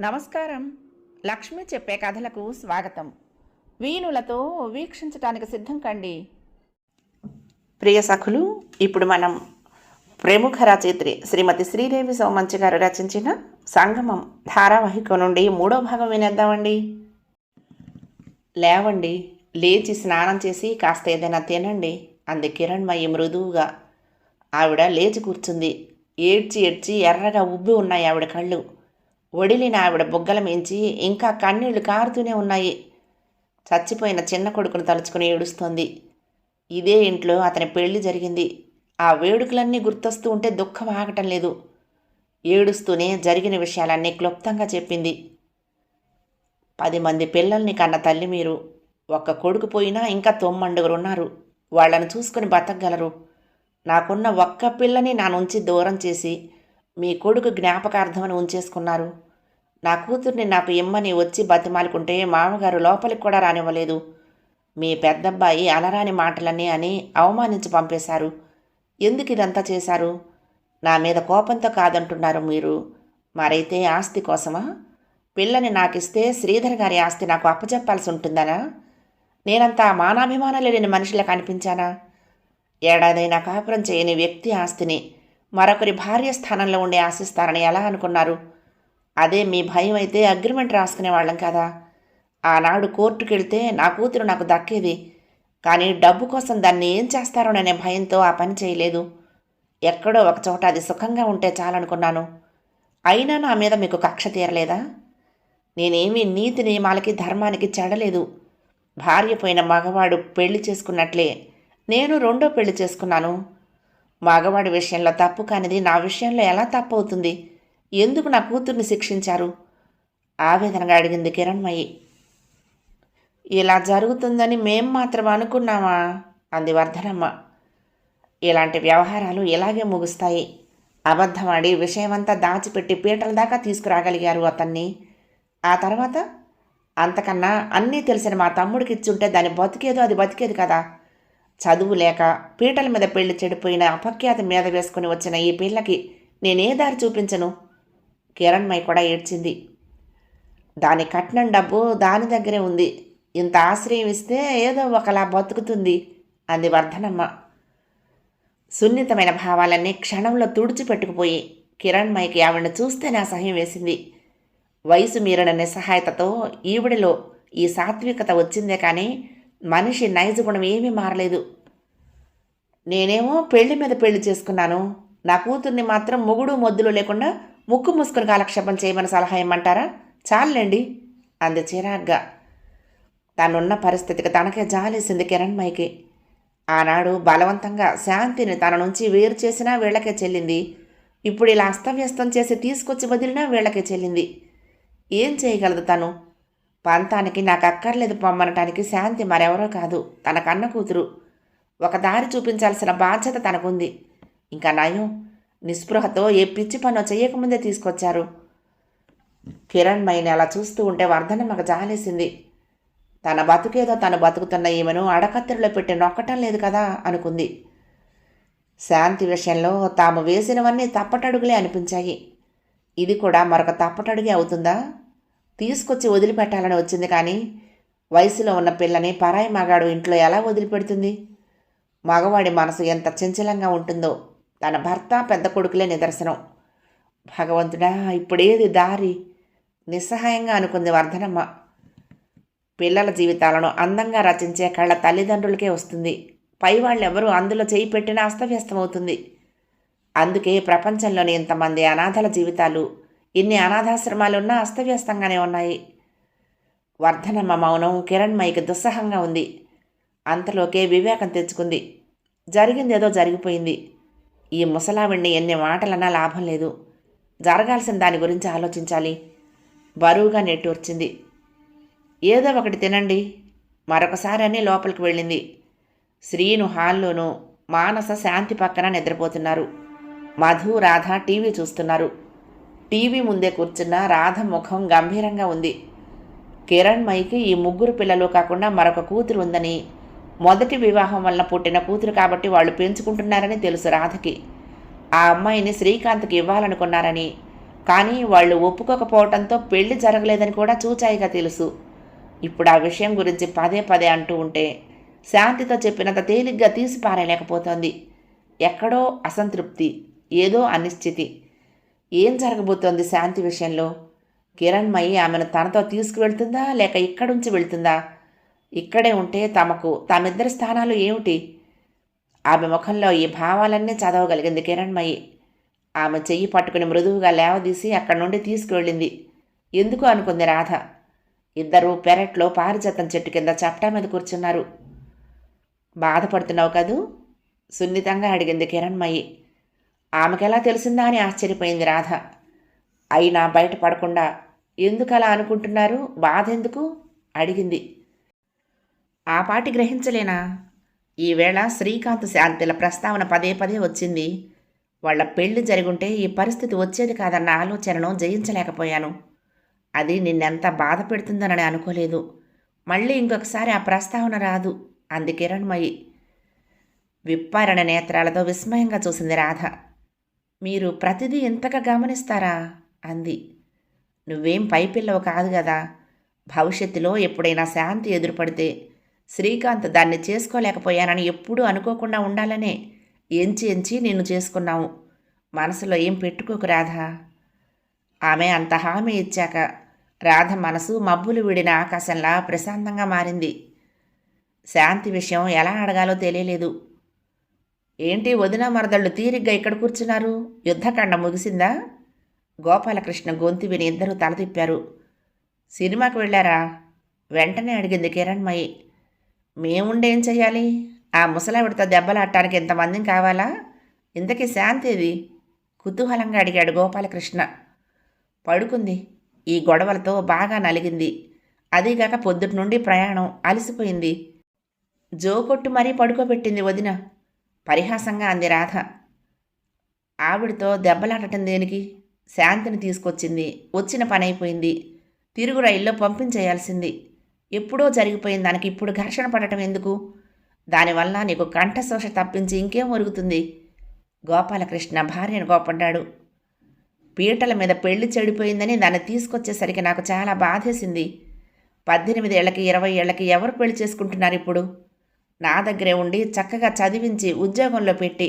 నమస్కారం. లక్ష్మి చెప్పే కథలకు స్వాగతం. వీణులతో వీక్షించటానికి సిద్ధం కండి. ప్రియ సఖులు, ఇప్పుడు మనం ప్రముఖ రచయిత్రి శ్రీమతి శ్రీదేవి సోమంచి గారు రచించిన సంగమం ధారావాహిక నుండి 3వ భాగం వినేద్దామండి. లేవండి, లేచి స్నానం చేసి కాస్త ఏదైనా తినండి అంది కిరణ్మయి మృదువుగా. ఆవిడ లేచి కూర్చుంది. ఏడ్చి ఏడ్చి ఎర్రగా ఉబ్బి ఉన్నాయి ఆవిడ కళ్ళు. ఒడిలిన ఆవిడ బుగ్గల మించి ఇంకా కన్నీళ్లు కారుతూనే ఉన్నాయి. చచ్చిపోయిన చిన్న కొడుకును తలుచుకుని ఏడుస్తోంది. ఇదే ఇంట్లో అతని పెళ్లి జరిగింది. ఆ వేడుకలన్నీ గుర్తొస్తూ ఉంటే దుఃఖం ఆగటం లేదు. ఏడుస్తూనే జరిగిన విషయాలన్నీ క్లుప్తంగా చెప్పింది. 10 మంది పిల్లల్ని కన్న తల్లి మీరు. ఒక్క కొడుకు పోయినా ఇంకా 9 ఉన్నారు. వాళ్లను చూసుకుని బతకగలరు. నాకున్న ఒక్క పిల్లని నా నుంచి దూరం చేసి మీ కొడుకు జ్ఞాపకార్థమని ఉంచేసుకున్నారు. నా కూతుర్ని నాకు ఇమ్మని వచ్చి బతిమాలుకుంటే మామగారు లోపలికి కూడా రానివ్వలేదు. మీ పెద్దబ్బాయి అలరాని మాటలన్నీ అని అవమానించి పంపేశారు. ఎందుకు ఇదంతా చేశారు? నా మీద కోపంతో కాదంటున్నారు మీరు. మరైతే ఆస్తి కోసమా? పిల్లని నాకిస్తే శ్రీధర్ గారి ఆస్తి నాకు అప్పచెప్పాల్సి ఉంటుందనా? నేనంతా మానాభిమానాలు లేని మనిషిలా కనిపించానా? ఏడాదైనా కాపురం చేయని వ్యక్తి ఆస్తిని మరొకరి భార్య స్థానంలో ఉండి ఆశిస్తారని ఎలా అనుకున్నారు? అదే మీ భయం అయితే అగ్రిమెంట్ రాసుకునేవాళ్ళం కదా. ఆనాడు కోర్టుకెళ్తే నా కూతురు నాకు దక్కేది. కానీ డబ్బు కోసం దాన్ని ఏం చేస్తారోననే భయంతో ఆ పని చేయలేదు. ఎక్కడో ఒకచోట అది సుఖంగా ఉంటే చాలనుకున్నాను. అయినా నా మీద మీకు కక్ష తీరలేదా? నేనేమీ నీతి నియమాలకి ధర్మానికి చెడలేదు. భార్య పోయిన మగవాడు పెళ్లి చేసుకున్నట్లే నేను 2వ పెళ్లి చేసుకున్నాను. మగవాడి విషయంలో తప్పు కానిది నా విషయంలో ఎలా తప్పు అవుతుంది? ఎందుకు నా కూతుర్ని శిక్షించారు? ఆవేదనగా అడిగింది కిరణ్మయి. ఇలా జరుగుతుందని మేం మాత్రం అనుకున్నామా? అంది వర్ధనమ్మ. ఇలాంటి వ్యవహారాలు ఇలాగే ముగుస్తాయి. అబద్ధమాడి విషయమంతా దాచిపెట్టి పీటల దాకా తీసుకురాగలిగారు అతన్ని. ఆ తర్వాత అంతకన్నా అన్నీ తెలిసిన మా తమ్ముడికి ఇచ్చుంటే దాని బతికేదో అది బతికేది కదా. చదువు లేక పీటల మీద పెళ్లి చెడిపోయిన అపఖ్యాతి మీద వేసుకుని వచ్చిన ఈ పిల్లకి నేనే దారి చూపించను? కిరణ్మయి కూడా ఏడ్చింది. దాని కట్నం డబ్బు దాని దగ్గరే ఉంది. ఇంత ఆశ్రయం ఇస్తే ఏదో ఒకలా బతుకుతుంది అంది వర్ధనమ్మ. సున్నితమైన భావాలన్నీ క్షణంలో తుడిచిపెట్టుకుపోయి కిరణ్మయికి ఆవిడని చూస్తేనే అసహ్యం వేసింది. వయసు మీరిన నిస్సహాయతతో ఈవిడిలో ఈ సాత్వికత వచ్చిందే కానీ మనిషి నైజ గుణం ఏమీ మారలేదు. నేనేమో పెళ్లి మీద పెళ్లి చేసుకున్నాను. నా కూతుర్ని మాత్రం మొగుడు మొద్దులు లేకుండా ముక్కు మూసుకుని కాలక్షేపం చేయమని సలహా ఇమ్మంటారా? చాలండి అంది చిరాగ్గా. తనున్న పరిస్థితికి తనకే జాలేసింది కిరణ్మయికి. ఆనాడు బలవంతంగా శాంతిని తన నుంచి వేరు చేసినా వీళ్లకే చెల్లింది. ఇప్పుడు ఇలా అస్తవ్యస్తం చేసి తీసుకొచ్చి వదిలినా వీళ్లకే చెల్లింది. ఏం చేయగలదు తను? పంతానికి నాకు అక్కర్లేదు పొమ్మనటానికి శాంతి మరెవరో కాదు, తన కన్న కూతురు. ఒక దారి చూపించాల్సిన బాధ్యత తనకుంది. ఇంకా నయం, నిస్పృహతో ఏ పిచ్చి పనో చెయ్యకముందే తీసుకొచ్చారు. కిరణ్మయిని అలా చూస్తూ ఉంటే వర్ధనమ్మకు జాలేసింది. తన బతుకేదో తను బతుకుతున్న ఈమెను అడకత్తెరలో పెట్టి నొక్కటం లేదు కదా అనుకుంది. శాంతి విషయంలో తాము వేసినవన్నీ తప్పటడుగులే అనిపించాయి. ఇది కూడా మరొక తప్పటడుగే అవుతుందా? తీసుకొచ్చి వదిలిపెట్టాలని వచ్చింది కానీ వయసులో ఉన్న పిల్లని పరాయి మగాడు ఇంట్లో ఎలా వదిలిపెడుతుంది? మగవాడి మనసు ఎంత చంచలంగా ఉంటుందో తన భర్త పెద్ద కొడుకులే నిదర్శనం. భగవంతుడా, ఇప్పుడేది దారి? నిస్సహాయంగా అనుకుంది వర్ధనమ్మ. పిల్లల జీవితాలను అందంగా రచించే కళ్ళ తల్లిదండ్రులకే వస్తుంది. పైవాళ్ళెవరూ అందులో చేయి పెట్టినా అస్తవ్యస్తమవుతుంది. అందుకే ప్రపంచంలోని ఇంతమంది అనాథల జీవితాలు, ఇన్ని అనాథాశ్రమాలున్నా అస్తవ్యస్తంగానే ఉన్నాయి. వర్ధనమ్మ మౌనం కిరణ్మయికి దుస్సహంగా ఉంది. అంతలోకే వివేకం తెచ్చుకుంది. జరిగిందేదో జరిగిపోయింది. ఈ ముసలావిణ్ణి ఎన్ని మాటలన్నా లాభం లేదు. జరగాల్సిన దాని గురించి ఆలోచించాలి. బరువుగా నెట్టూర్చింది. ఏదో ఒకటి తినండి. మరొకసారి అని లోపలికి వెళ్ళింది. శ్రీను హాల్లోనూ, మానస శాంతి పక్కన నిద్రపోతున్నారు. మధు, రాధ టీవీ చూస్తున్నారు. టీవీ ముందే కూర్చున్న రాధ ముఖం గంభీరంగా ఉంది. కిరణ్మయికి ఈ 3 పిల్లలు కాకుండా మరొక కూతురు ఉందని, మొదటి వివాహం వలన పుట్టిన కూతురు కాబట్టి వాళ్ళు పెంచుకుంటున్నారని తెలుసు రాధకి. ఆ అమ్మాయిని శ్రీకాంత్కి ఇవ్వాలనుకున్నారని, కానీ వాళ్ళు ఒప్పుకోకపోవటంతో పెళ్లి జరగలేదని కూడా చూచాయిగా తెలుసు. ఇప్పుడు ఆ విషయం గురించి పదే పదే అంటూ ఉంటే శాంతితో చెప్పినంత తేలిగ్గా తీసి పారేయలేకపోతోంది. ఎక్కడో అసంతృప్తి, ఏదో అనిశ్చితి. ఏం జరగబోతోంది శాంతి విషయంలో? కిరణ్మయి ఆమెను తనతో తీసుకువెళ్తుందా లేక ఇక్కడుంచి వెళ్తుందా? ఇక్కడే ఉంటే తమిద్దరి స్థానాలు ఏమిటి? ఆమె ముఖంలో ఈ భావాలన్నీ చదవగలిగింది కిరణ్మయి. ఆమె చెయ్యి పట్టుకుని మృదువుగా లేవదీసి అక్కడి నుండి తీసుకువెళ్ళింది. ఎందుకు అనుకుంది రాధ. ఇద్దరూ పెరట్లో పారిజాతం చెట్టు కింద చప్టా మీద కూర్చున్నారు. బాధపడుతున్నావు కదూ? సున్నితంగా అడిగింది కిరణ్మయి. ఆమెకెలా తెలిసిందా అని ఆశ్చర్యపోయింది రాధ. అయినా బయటపడకుండా ఎందుకలా అనుకుంటున్నారు, బాధ ఎందుకు అడిగింది. ఆ పాటి గ్రహించలేనా? ఈవేళ శ్రీకాంత్ శాంతిల ప్రస్తావన పదే పదే వచ్చింది. వాళ్ల పెళ్లి జరుగుంటే ఈ పరిస్థితి వచ్చేది కాదన్న ఆలోచనను జయించలేకపోయాను. అది నిన్నెంత బాధ పెడుతుందనని అనుకోలేదు. మళ్ళీ ఇంకొకసారి ఆ ప్రస్తావన రాదు అంది కిరణ్మయి. విప్పారణ నేత్రాలతో విస్మయంగా చూసింది రాధ. మీరు ప్రతిదీ ఇంతగా గమనిస్తారా అంది. నువ్వేం పైపిల్లవు కాదు కదా. భవిష్యత్తులో ఎప్పుడైనా శాంతి ఎదురుపడితే శ్రీకాంత్ దాన్ని చేసుకోలేకపోయానని ఎప్పుడూ అనుకోకుండా ఉండాలనే ఎంచి ఎంచి నిన్ను చేసుకున్నావు. మనసులో ఏం పెట్టుకోకు రాధా. ఆమె అంత హామీ ఇచ్చాక రాధ మనసు మబ్బులు విడిన ఆకాశంలా ప్రశాంతంగా మారింది. శాంతి విషయం ఎలా అడగాలో తెలియలేదు. ఏంటి వదిన మరదళ్ళు తీరిగ్గా ఇక్కడ కూర్చున్నారు? యుద్ధకాండ ముగిసిందా? గోపాలకృష్ణ గొంతు విని ఇద్దరూ తల తిప్పారు. సినిమాకు వెళ్ళారా? వెంటనే అడిగింది కిరణ్మయి. మేముండేం చెయ్యాలి? ఆ ముసలావిడితో దెబ్బలాడటానికి ఇంతమందిని కావాలా? ఇంతకీ శాంతిది? కుతూహలంగా అడిగాడు గోపాలకృష్ణ. పడుకుంది. ఈ గొడవలతో బాగా నలిగింది. అదీగాక పొద్దుటి నుండి ప్రయాణం, అలసిపోయింది. జోకొట్టు మరీ పడుకోబెట్టింది వదిన పరిహాసంగా అంది రాధ. ఆవిడతో దెబ్బలాడటం దేనికి? శాంతిని తీసుకొచ్చింది, వచ్చిన పని అయిపోయింది. తిరుగు రైల్లో పంపించేయాల్సింది. ఎప్పుడో జరిగిపోయిన దానికి ఇప్పుడు ఘర్షణ పడటం ఎందుకు? దానివల్ల నీకు కంఠశోష తప్పించి ఇంకేం ఒరుగుతుంది? గోపాలకృష్ణ భార్యను కోపడ్డాడు. పీటల మీద పెళ్లి చెడిపోయిందని దాన్ని తీసుకొచ్చేసరికి నాకు చాలా బాధేసింది. 18 ఏళ్లకి 20 ఏళ్లకి ఎవరు పెళ్లి చేసుకుంటున్నారు ఇప్పుడు? నా దగ్గరే ఉండి చక్కగా చదివించి ఉద్యోగంలో పెట్టి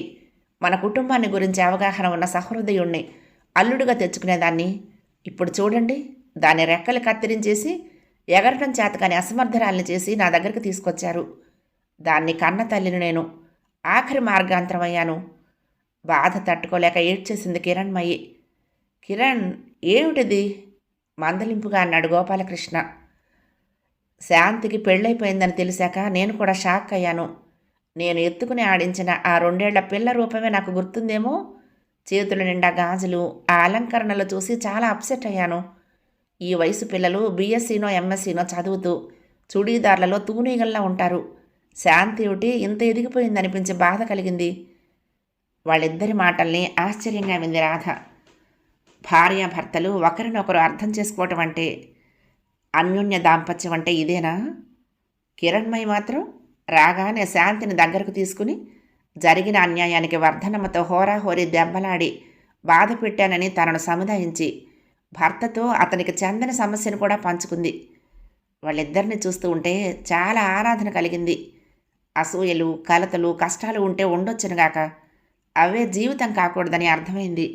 మన కుటుంబాన్ని గురించి అవగాహన ఉన్న సహృదయుణ్ణి అల్లుడుగా తెచ్చుకునేదాన్ని. ఇప్పుడు చూడండి, దాని రెక్కలు కత్తిరించేసి ఎగరటం చేతకాని అసమర్థరాల్ని చేసి నా దగ్గరికి తీసుకొచ్చారు. దాన్ని కన్న తల్లిని నేను. ఆఖరి మార్గాంతరమయ్యాను. బాధ తట్టుకోలేక ఏడ్చేసింది కిరణ్మయి. కిరణ్, ఏమిటిది? మందలింపుగా అన్నాడు గోపాలకృష్ణ. శాంతికి పెళ్ళైపోయిందని తెలిసాక నేను కూడా షాక్ అయ్యాను. నేను ఎత్తుకుని ఆడించిన ఆ 2 ఏళ్ల పిల్ల రూపమే నాకు గుర్తుందేమో. చేతుల నిండా గాజులు, ఆ అలంకరణలు చూసి చాలా అప్సెట్ అయ్యాను. ఈ వయసు పిల్లలు బీఎస్సీనో ఎంఎస్సీనో చదువుతూ చుడీదార్లలో తూనీగల్లా ఉంటారు. శాంతి ఒకటి ఇంత ఎదిగిపోయిందనిపించి బాధ కలిగింది. వాళ్ళిద్దరి మాటల్ని ఆశ్చర్యంగా వింది రాధ. భార్యాభర్తలు ఒకరినొకరు అర్థం చేసుకోవటం అంటే, అన్యోన్య దాంపత్యం అంటే ఇదేనా? కిరణ్మయి మాత్రం రాగానే శాంతిని దగ్గరకు తీసుకుని జరిగిన అన్యాయానికి వర్ధనమ్మతో హోరాహోరీ దెబ్బలాడి బాధ పెట్టానని తనను సముదాయించి భర్తతో అతనికి చెందని సమస్యను కూడా పంచుకుంది. వాళ్ళిద్దరిని చూస్తూ ఉంటే చాలా ఆరాధన కలిగింది. అసూయలు, కలతలు, కష్టాలు ఉంటే ఉండొచ్చునుగాక అవే జీవితం కాకూడదని అర్థమైంది.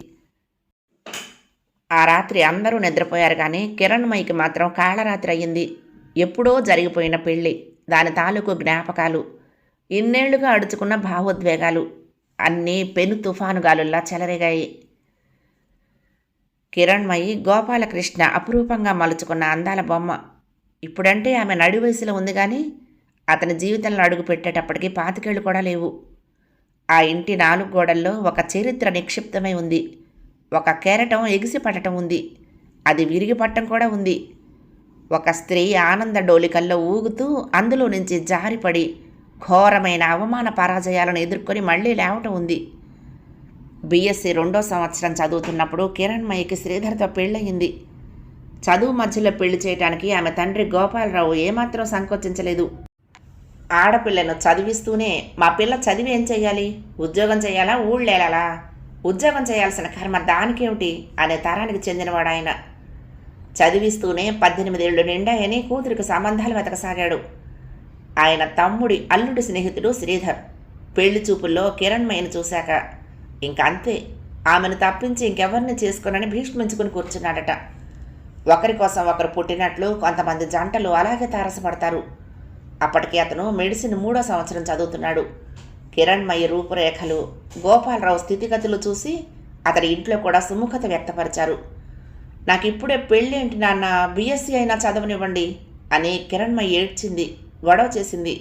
ఆ రాత్రి అందరూ నిద్రపోయారు, కానీ కిరణ్మయికి మాత్రం కాళరాత్రి అయ్యింది. ఎప్పుడో జరిగిపోయిన పెళ్ళి, దాని తాలూకు జ్ఞాపకాలు, ఇన్నేళ్లుగా అడుచుకున్న భావోద్వేగాలు అన్నీ పెను తుఫానుగాలుల్లా చెలరేగాయి. కిరణ్మయి గోపాలకృష్ణ అపురూపంగా మలుచుకున్న అందాల బొమ్మ. ఇప్పుడంటే ఆమె నడి వయసులో ఉంది, కానీ అతని జీవితంలో అడుగు పెట్టేటప్పటికి 25 ఏళ్ళు కూడా లేవు. ఆ ఇంటి 4 గోడల్లో ఒక చరిత్ర నిక్షిప్తమై ఉంది. ఒక కెరటం ఎగిసి పడటం ఉంది. అది విరిగి పట్టం కూడా ఉంది. ఒక స్త్రీ ఆనంద డోలికల్లో ఊగుతూ అందులో నుంచి జారిపడి ఘోరమైన అవమాన పరాజయాలను ఎదుర్కొని మళ్లీ లేవటం ఉంది. బీఎస్సీ 2వ సంవత్సరం చదువుతున్నప్పుడు కిరణ్మయికి శ్రీధర్తో పెళ్ళయింది. చదువు మధ్యలో పెళ్లి చేయటానికి ఆమె తండ్రి గోపాలరావు ఏమాత్రం సంకోచించలేదు. ఆడపిల్లను చదివిస్తూనే మా పిల్ల చదివి ఏం చెయ్యాలి, ఉద్యోగం చేయాలా, ఊళ్ళేలాలా, ఉద్యోగం చేయాల్సిన కర్మ దానికేమిటి అనే తరానికి చెందినవాడు ఆయన. చదివిస్తూనే 18 ఏళ్లు నిండాయని కూతురికి సంబంధాలు వెతకసాగాడు. ఆయన తమ్ముడి అల్లుడి స్నేహితుడు శ్రీధర్ పెళ్లి చూపుల్లో కిరణ్మయిని చూశాక ఇంకంతే, ఆమెను తప్పించి ఇంకెవరిని చేసుకోనని భీష్మించుకుని కూర్చున్నాడట. ఒకరి కోసం ఒకరు పుట్టినట్లు కొంతమంది జంటలు అలాగే తారసపడతారు. అప్పటికి అతను మెడిసిన్ 3వ సంవత్సరం చదువుతున్నాడు. కిరణ్మయి రూపురేఖలు, గోపాలరావు స్థితిగతులు చూసి అతడి ఇంట్లో కూడా సుముఖత వ్యక్తపరిచారు. నాకు ఇప్పుడే పెళ్ళేంటి నాన్న, బీఎస్సీ అయినా చదవనివ్వండి అని కిరణ్మయి ఏడ్చింది, గొడవ చేసింది.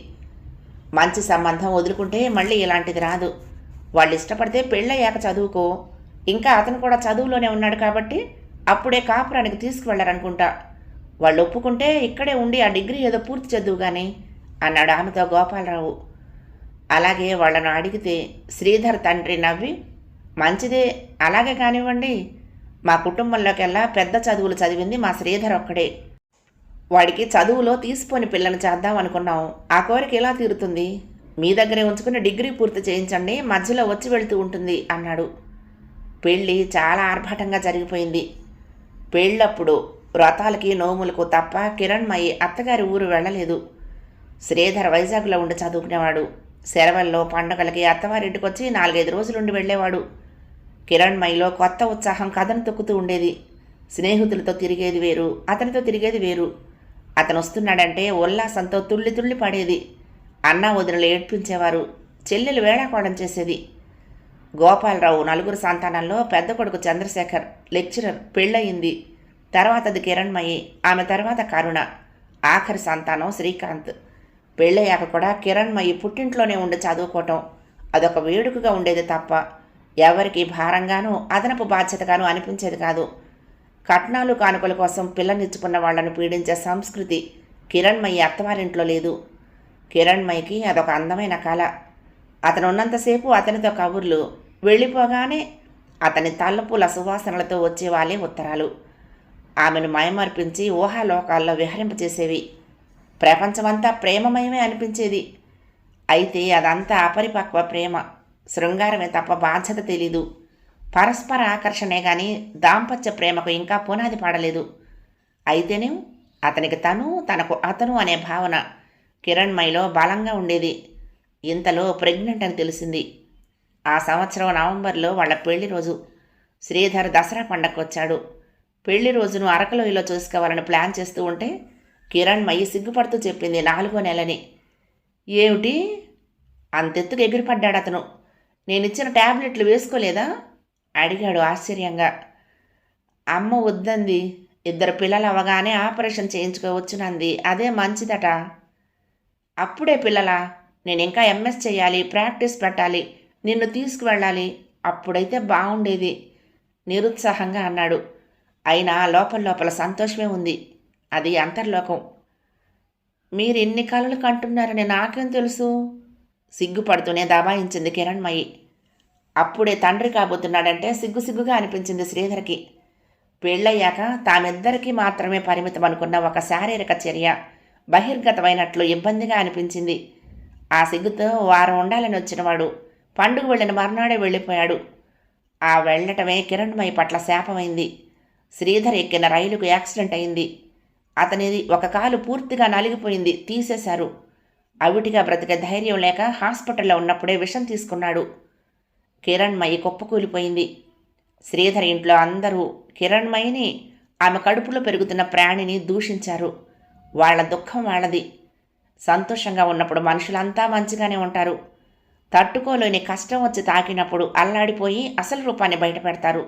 మంచి సంబంధం వదులుకుంటే మళ్ళీ ఇలాంటిది రాదు. వాళ్ళు ఇష్టపడితే పెళ్ళయ్యాక చదువుకో, ఇంకా అతను కూడా చదువులోనే ఉన్నాడు కాబట్టి అప్పుడే కాపురానికి తీసుకువెళ్ళారనుకుంటా. వాళ్ళు ఒప్పుకుంటే ఇక్కడే ఉండి ఆ డిగ్రీ ఏదో పూర్తి చేద్దువు కానీ అన్నాడు ఆమెతో గోపాలరావు. అలాగే వాళ్ళను అడిగితే శ్రీధర్ తండ్రి నవ్వి, మంచిదే, అలాగే కానివ్వండి, మా కుటుంబంలోకెల్లా పెద్ద చదువులు చదివింది మా శ్రీధర్ ఒక్కడే. వాడికి చదువులో తీసిపోని పిల్లని చేద్దాం అనుకున్నాం. ఆ కోరిక ఎలా తీరుతుంది? మీ దగ్గరే ఉంచుకుని డిగ్రీ పూర్తి చేయించండి, మధ్యలో వచ్చి వెళ్తూ ఉంటుంది అన్నాడు. పెళ్ళి చాలా ఆర్భాటంగా జరిగిపోయింది. పెళ్ళప్పుడు వ్రతాలకి నోములకు తప్ప కిరణ్మయి అత్తగారి ఊరు వెళ్ళలేదు. శ్రీధర్ వైజాగ్లో ఉండి చదువుకునేవాడు. సెలవుల్లో పండుగలకి అత్తవారింటికి వచ్చి 4-5 రోజులుండి వెళ్ళేవాడు. కిరణ్మయిలో కొత్త ఉత్సాహం కథను తొక్కుతూ ఉండేది. స్నేహితులతో తిరిగేది వేరు, అతనితో తిరిగేది వేరు. అతను వస్తున్నాడంటే ఉల్లాసంతో తుళ్ళి తుళ్ళి పడేది. అన్న వదినలు ఏడ్పించేవారు, చెల్లెలు వేళాకోళం చేసేది. గోపాలరావు 4 సంతానంలో పెద్ద కొడుకు చంద్రశేఖర్ లెక్చరర్, పెళ్ళయింది. తర్వాతది కిరణ్మయి, ఆమె తర్వాత కరుణ, ఆఖరి సంతానం శ్రీకాంత్. పెళ్ళయ్యాక కూడా కిరణ్మయి పుట్టింట్లోనే ఉండి చదువుకోవటం అదొక వేడుకగా ఉండేది తప్ప ఎవరికి భారంగానూ అదనపు బాధ్యతగానూ అనిపించేది కాదు. కట్నాలు కానుకల కోసం పిల్లనిచ్చుకున్న వాళ్లను పీడించే సంస్కృతి కిరణ్మయి అత్తవారింట్లో లేదు. కిరణ్మయికి అదొక అందమైన కళ. అతను ఉన్నంతసేపు అతనితో కబుర్లు, వెళ్ళిపోగానే అతని తలపుల సువాసనలతో వచ్చేవాళ్ళే ఉత్తరాలు. ఆమెను మయమర్పించి ఊహాలోకాల్లో విహరింపచేసేవి. ప్రపంచమంతా ప్రేమమయమే అనిపించేది. అయితే అదంతా అపరిపక్వ ప్రేమ, శృంగారమే తప్ప బాధ్యత తెలీదు. పరస్పర ఆకర్షణే గాని దాంపత్య ప్రేమకు ఇంకా పునాది పడలేదు. అయితేనే అతనికి తను, తనకు అతను అనే భావన కిరణ్మయిలో బలంగా ఉండేది. ఇంతలో ప్రెగ్నెంట్ అని తెలిసింది. ఆ సంవత్సరం నవంబర్లో వాళ్ళ పెళ్లి రోజు. శ్రీధర్ దసరా పండగకు వచ్చాడు. పెళ్లి రోజును అరకలోయలో చూసుకోవాలని ప్లాన్ చేస్తూ ఉంటే కిరణ్మయి సిగ్గుపడుతూ చెప్పింది 4వ నెలని. ఏమిటి? అంతెత్తుకు ఎగిరిపడ్డాడు అతను. నేనిచ్చిన ట్యాబ్లెట్లు వేసుకోలేదా అడిగాడు ఆశ్చర్యంగా. అమ్మ వద్దంది, 2 పిల్లలు అవగానే ఆపరేషన్ చేయించుకోవచ్చునంది, అదే మంచిదట. అప్పుడే పిల్లలా? నేను ఇంకా ఎంఎస్ చేయాలి, ప్రాక్టీస్ పెట్టాలి, నిన్ను తీసుకువెళ్ళాలి, అప్పుడైతే బాగుండేది నిరుత్సాహంగా అన్నాడు. అయినా లోపల సంతోషమే ఉంది. అది అంతర్లోకం. మీరు ఎన్ని కలలు కంటున్నారని నాకేం తెలుసు? సిగ్గుపడుతూనే దబాయించింది కిరణ్మయి. అప్పుడే తండ్రి కాబోతున్నాడంటే సిగ్గుగా అనిపించింది శ్రీధర్కి. పెళ్ళయ్యాక తామిద్దరికీ మాత్రమే పరిమితం అనుకున్న ఒక శారీరక చర్య బహిర్గతమైనట్లు ఇబ్బందిగా అనిపించింది. ఆ సిగ్గుతో వారం ఉండాలని వచ్చినవాడు పండుగ వెళ్ళిన మర్నాడే వెళ్ళిపోయాడు. ఆ వెళ్ళటమే కిరణ్మయి పట్ల శాపమైంది. శ్రీధర్ ఎక్కిన రైలుకు యాక్సిడెంట్ అయింది. అతనిది ఒక కాలు పూర్తిగా నలిగిపోయింది, తీసేశారు. అవిటిగా బ్రతికే ధైర్యం లేక హాస్పిటల్లో ఉన్నప్పుడే విషం తీసుకున్నాడు. కిరణ్మయి కుప్పకూలిపోయింది. శ్రీధర్ ఇంట్లో అందరూ కిరణ్మయిని, ఆమె కడుపులో పెరుగుతున్న ప్రాణిని దూషించారు. వాళ్ల దుఃఖం వాళ్ళది. సంతోషంగా ఉన్నప్పుడు మనుషులంతా మంచిగానే ఉంటారు. తట్టుకోలేని కష్టం వచ్చి తాకినప్పుడు అల్లాడిపోయి అసలు రూపాన్ని బయటపెడతారు.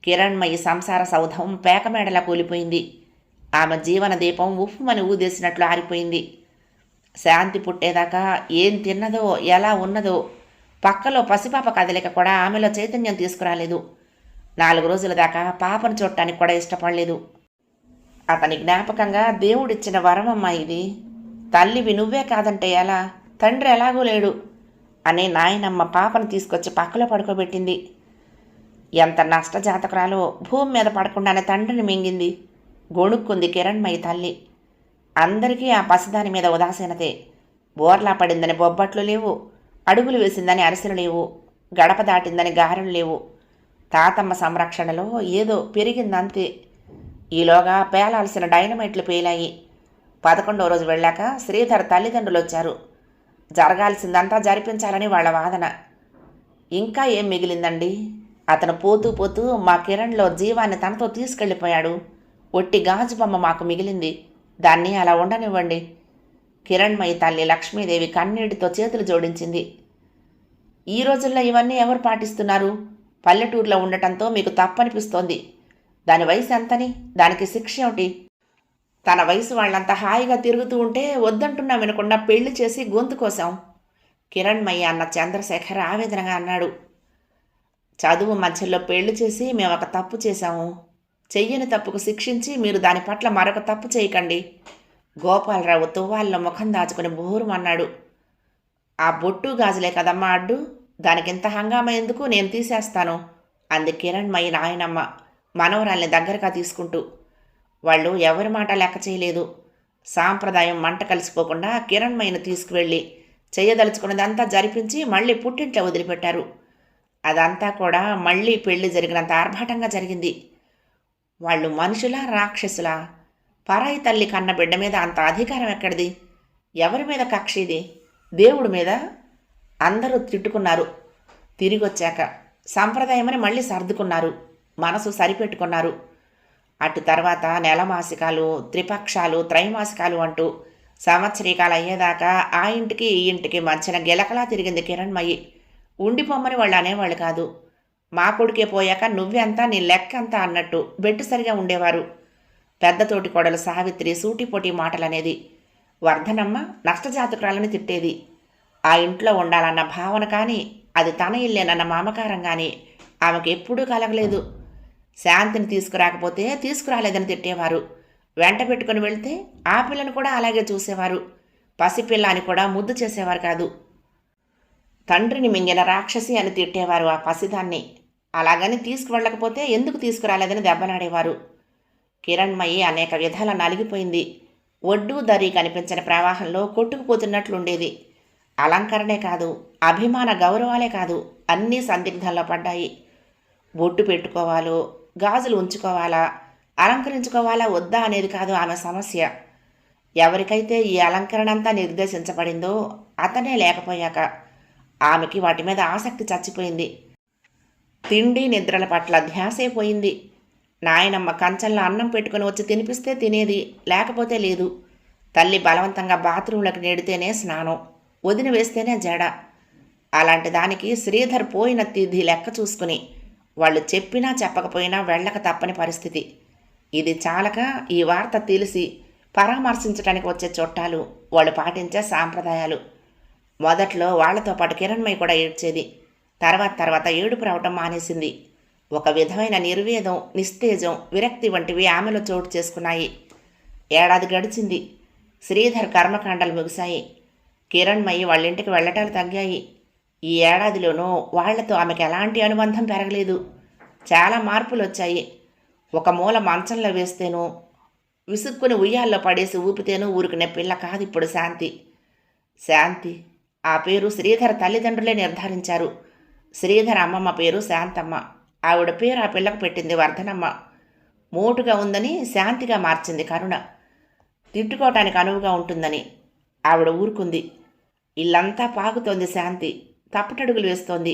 కిరణ్మయి సంసార సౌధం పేకమేడలా కూలిపోయింది. ఆమె జీవన దీపం ఉఫ్ఫుమని ఊదేసినట్లు ఆరిపోయింది. శాంతి పుట్టేదాకా ఏం తిన్నదో, ఎలా ఉన్నదో, పక్కలో పసిపాప కదలిక కూడా ఆమెలో చైతన్యం తీసుకురాలేదు. 4 రోజుల దాకా పాపను చూడటానికి కూడా ఇష్టపడలేదు. అతని జ్ఞాపకంగా దేవుడిచ్చిన వరమమ్మా ఇది. తల్లివి నువ్వే కాదంటే ఎలా? తండ్రి ఎలాగూ లేడు అని నాయనమ్మ పాపను తీసుకొచ్చి పక్కలో పడుకోబెట్టింది. ఎంత నష్టజాతకురాలో, భూమి మీద పడకుండానే తండ్రిని మింగింది. గొణుక్కుంది కిరణ్మయి తల్లి. అందరికీ ఆ పసిదాని మీద ఉదాసీనతే. బోర్లా పడిందని బొబ్బట్లు లేవు, అడుగులు వేసిందని అరిసెలు లేవు. గడప దాటిందని గారెలు లేవు. తాతమ్మ సంరక్షణలో ఏదో పెరిగిందంతే. ఈలోగా పేలాల్సిన డైనమైట్లు పేలాయి. 11వ రోజు వెళ్ళాక శ్రీధర్ తల్లిదండ్రులు వచ్చారు. జరగాల్సిందంతా జరిపించాలని వాళ్ళ వాదన. ఇంకా ఏం మిగిలిందండి? అతను పోతూ పోతూ మా కిరణ్లో జీవాన్ని తనతో తీసుకెళ్ళిపోయాడు. ఒట్టి గాజు బొమ్మ మాకు మిగిలింది. దాన్ని అలా ఉండనివ్వండి. కిరణ్మయి తల్లి లక్ష్మీదేవి కన్నీటితో చేతులు జోడించింది. ఈ రోజుల్లో ఇవన్నీ ఎవరు పాటిస్తున్నారు? పల్లెటూరులో ఉండటంతో మీకు తప్పనిపిస్తోంది. దాని వయసు ఎంతని? దానికి శిక్ష ఏమిటి? తన వయసు వాళ్ళంతా హాయిగా తిరుగుతూ ఉంటే వద్దంటున్నా వినకుండా పెళ్లి చేసి గొంతు కోసాం. కిరణ్మయ్య అన్న చంద్రశేఖర్ ఆవేదనగా అన్నాడు. చదువు మధ్యలో పెళ్లి చేసి మేము ఒక తప్పు చేశాము. చెయ్యని తప్పుకు శిక్షించి మీరు దాని పట్ల మరొక తప్పు చేయకండి. గోపాలరావు తువ్వాల్లో ముఖం దాచుకుని బోరుమన్నాడు. ఆ బొట్టు గాజులే కదమ్మా అడ్డు. దానికింత హంగామా ఎందుకు? నేను తీసేస్తాను అంది కిరణ్మయి నాయనమ్మ మనవరాల్ని దగ్గరగా తీసుకుంటూ. వాళ్ళు ఎవరి మాట లెక్క చేయలేదు. సాంప్రదాయం మంట కలిసిపోకుండా కిరణ్మయిని తీసుకువెళ్ళి చెయ్యదలుచుకున్నదంతా జరిపించి మళ్ళీ పుట్టింట్లో వదిలిపెట్టారు. అదంతా కూడా మళ్ళీ పెళ్లి జరిగినంత ఆర్భాటంగా జరిగింది. వాళ్ళు మనుషులా రాక్షసులా? పరాయి తల్లి కన్న బిడ్డ మీద అంత అధికారం ఎక్కడిది? ఎవరి మీద కక్ష ఇది? దేవుడి మీద? అందరూ తిట్టుకున్నారు. తిరిగొచ్చాక సంప్రదాయమని మళ్ళీ సర్దుకున్నారు. మనసు సరిపెట్టుకున్నారు. అటు తర్వాత నెలమాసికాలు, త్రిపక్షాలు, త్రైమాసికాలు అంటూ సంవత్సరీకాలు అయ్యేదాకా ఆ ఇంటికి ఈ ఇంటికి మధ్యన గిలకలా తిరిగింది కిరణ్మయి. ఉండిపోమ్మని వాళ్ళు అనేవాళ్ళు కాదు. మా కొడుకే పోయాక నువ్వెంతా నీ లెక్కంతా అన్నట్టు బెట్టు సరిగా ఉండేవారు. పెద్దతోటి కోడలు సావిత్రి సూటిపోటీ మాటలనేది. వర్ధనమ్మ నష్టజాతకురాలని తిట్టేది. ఆ ఇంట్లో ఉండాలన్న భావన కానీ, అది తన ఇల్లేనన్న మమకారం కానీ ఆమెకు ఎప్పుడూ కలగలేదు. శాంతిని తీసుకురాకపోతే తీసుకురాలేదని తిట్టేవారు. వెంట పెట్టుకుని వెళ్తే ఆ పిల్లను కూడా అలాగే చూసేవారు. పసిపిల్ల అని కూడా ముద్దు చేసేవారు కాదు. తండ్రిని మింగిన రాక్షసి అని తిట్టేవారు ఆ పసిదాన్ని. అలాగని తీసుకువెళ్ళకపోతే ఎందుకు తీసుకురాలేదని దెబ్బలాడేవారు. కిరణ్మయి అనేక విధాల నలిగిపోయింది. ఒడ్డు దరి కనిపించని ప్రవాహంలో కొట్టుకుపోతున్నట్లుండేది. అలంకరణే కాదు, అభిమాన గౌరవాలే కాదు, అన్నీ సందిగ్ధంలో పడ్డాయి. బొట్టు పెట్టుకోవాలో, గాజులు ఉంచుకోవాలా, అలంకరించుకోవాలా వద్దా అనేది కాదు ఆమె సమస్య. ఎవరికైతే ఈ అలంకరణ అంతా నిర్దేశించబడిందో అతనే లేకపోయాక ఆమెకి వాటి మీద ఆసక్తి చచ్చిపోయింది. తిండి నిద్రల పట్ల ధ్యాసే పోయింది. నాయనమ్మ కంచంలో అన్నం పెట్టుకుని వచ్చి తినిపిస్తే తినేది, లేకపోతే లేదు. తల్లి బలవంతంగా బాత్రూంలోకి నెడితేనే స్నానం, వదిన వేస్తేనే జడ. అలాంటి దానికి శ్రీధర్ పోయిన తిథి లెక్క చూసుకుని వాళ్ళు చెప్పినా చెప్పకపోయినా వెళ్ళక తప్పని పరిస్థితి. ఇది చాలక ఈ వార్త తెలిసి పరామర్శించడానికి వచ్చే చుట్టాలు, వాళ్ళు పాటించే సాంప్రదాయాలు. మొదట్లో వాళ్లతో పాటు కిరణ్మయి కూడా ఏడ్చేది. తర్వాత ఏడుపు రావటం మానేసింది. ఒక విధమైన నిర్వేదం, నిస్తేజం, విరక్తి వంటివి ఆమెలో చోటు చేసుకున్నాయి. ఏడాది గడిచింది. శ్రీధర్ కర్మకాండలు ముగిశాయి. కిరణ్మయి వాళ్ళింటికి వెళ్ళటాలు తగ్గాయి. ఈ ఏడాదిలోనూ వాళ్లతో ఆమెకు ఎలాంటి అనుబంధం పెరగలేదు. చాలా మార్పులు వచ్చాయి. ఒక మూల మంచంలో వేస్తేనూ, విసుక్కుని ఉయ్యాల్లో పడేసి ఊపితేనూ ఊరుకునే పిల్ల కాదు ఇప్పుడు శాంతి. శాంతి ఆ పేరు శ్రీధర్ తల్లిదండ్రులే నిర్ధారించారు. శ్రీధర్ అమ్మమ్మ పేరు శాంతమ్మ. ఆవిడ పేరు ఆ పిల్లకు పెట్టింది వర్ధనమ్మ. మోటుగా ఉందని శాంతిగా మార్చింది కరుణ. తిట్టుకోవటానికి అనువుగా ఉంటుందని. ఆవిడ ఊరుకుంది. ఇల్లంతా పాకుతోంది శాంతి. తప్పటడుగులు వేస్తోంది.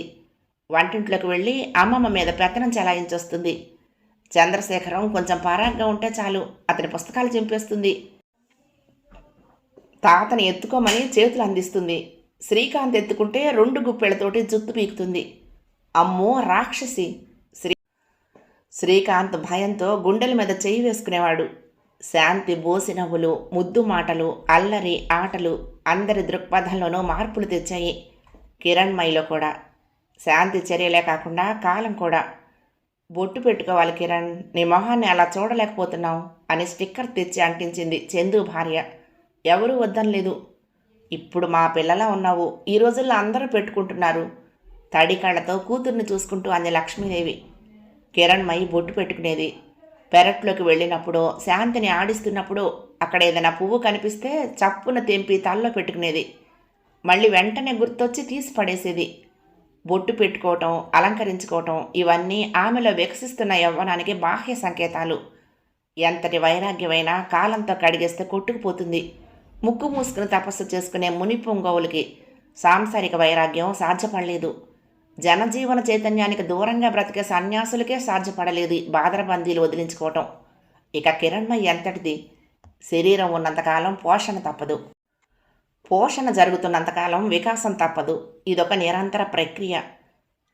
వంటింట్లోకి వెళ్ళి అమ్మమ్మ మీద పెత్తనం చెలాయించొస్తుంది. చంద్రశేఖరం కొంచెం పరాగ్గా ఉంటే చాలు, అతని పుస్తకాలు చింపేస్తుంది. తాతని ఎత్తుకోమని చేతులు అందిస్తుంది. శ్రీకాంత్ ఎత్తుకుంటే 2 గుప్పెళ్లతోటి జుత్తు పీకుతుంది. అమ్మో రాక్షసి! శ్రీకాంత్ భయంతో గుండెల మీద చెయ్యి వేసుకునేవాడు. శాంతి బోసి నవ్వులు, ముద్దు మాటలు, అల్లరి ఆటలు అందరి దృక్పథంలోనూ మార్పులు తెచ్చాయి. కిరణ్మయిలో కూడా. శాంతి చర్యలే కాకుండా కాలం కూడా. బొట్టు పెట్టుకోవాలి కిరణ్, నీ మొహాన్ని అలా చూడలేకపోతున్నావు అని స్టిక్కర్ తెచ్చి అంటించింది చందు భార్య. ఎవరూ వద్దనలేదు. ఇప్పుడు మా పిల్లలా ఉన్నావు, ఈ రోజుల్లో అందరూ పెట్టుకుంటున్నారు. తడి కళ్ళతో కూతుర్ని చూసుకుంటూ అంది లక్ష్మీదేవి. కిరణ్మయి బొట్టు పెట్టుకునేది. పెరట్లోకి వెళ్ళినప్పుడో, శాంతిని ఆడిస్తున్నప్పుడో అక్కడ ఏదైనా పువ్వు కనిపిస్తే చప్పున తెంపి తల్లో పెట్టుకునేది. మళ్ళీ వెంటనే గుర్తొచ్చి తీసి పడేసేది. బొట్టు పెట్టుకోవటం, అలంకరించుకోవటం ఇవన్నీ ఆమెలో వికసిస్తున్న యవ్వనానికి బాహ్య సంకేతాలు. ఎంతటి వైరాగ్యమైనా కాలంతో కడిగేస్తే కొట్టుకుపోతుంది. ముక్కు మూసుకుని తపస్సు చేసుకునే ముని పొంగవులకి సాంసారిక వైరాగ్యం సాధ్యపడలేదు. జనజీవన చైతన్యానికి దూరంగా బ్రతికే సన్యాసులకే సాధ్యపడలేదు బాదరబందీలు వదిలించుకోవటం. ఇక కిరణ్మయి ఎంతటిది? శరీరం ఉన్నంతకాలం పోషణ తప్పదు, పోషణ జరుగుతున్నంతకాలం వికాసం తప్పదు. ఇదొక నిరంతర ప్రక్రియ.